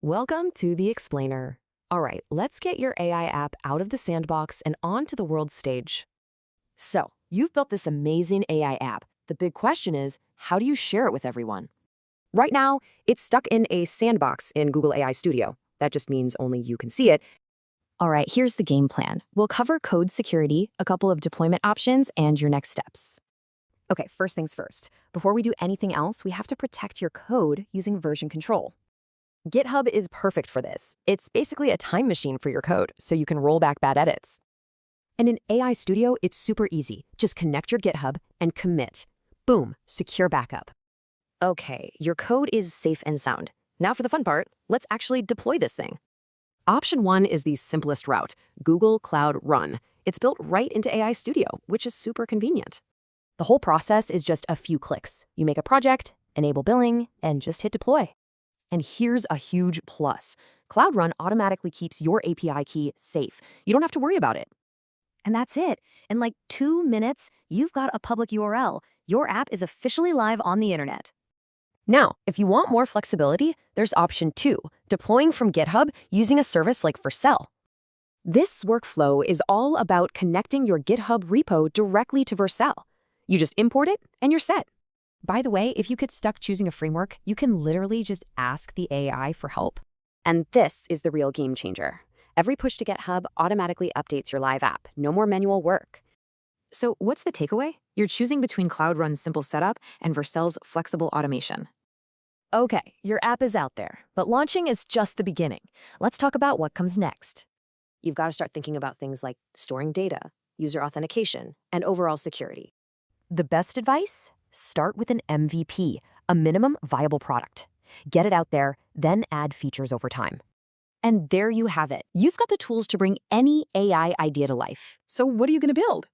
Welcome to the Explainer. All right, let's get your AI app out of the sandbox and onto the world stage. So, you've built this amazing AI app. The big question is, how do you share it with everyone? Right now, it's stuck in a sandbox in Google AI Studio. That just means only you can see it. All right, here's the game plan. We'll cover code security, a couple of deployment options, and your next steps. Okay, first things first. Before we do anything else, we have to protect your code using version control. GitHub is perfect for this. It's basically a time machine for your code, so you can roll back bad edits. And in AI Studio, it's super easy. Just connect your GitHub and commit. Boom, secure backup. Okay, your code is safe and sound. Now for the fun part, let's actually deploy this thing. Option 1 is the simplest route, Google Cloud Run. It's built right into AI Studio, which is super convenient. The whole process is just a few clicks. You make a project, enable billing, and just hit deploy. And here's a huge plus. Cloud Run automatically keeps your API key safe. You don't have to worry about it. And that's it. In like 2 minutes, you've got a public URL. Your app is officially live on the internet. Now, if you want more flexibility, there's option 2, deploying from GitHub using a service like Vercel. This workflow is all about connecting your GitHub repo directly to Vercel. You just import it and you're set. By the way, if you get stuck choosing a framework, you can literally just ask the AI for help. And this is the real game changer. Every push to GitHub automatically updates your live app. No more manual work. So what's the takeaway? You're choosing between Cloud Run's simple setup and Vercel's flexible automation. Okay, your app is out there, but launching is just the beginning. Let's talk about what comes next. You've got to start thinking about things like storing data, user authentication, and overall security. The best advice? Start with an MVP, a minimum viable product. Get it out there, then add features over time. And there you have it. You've got the tools to bring any AI idea to life. So what are you going to build?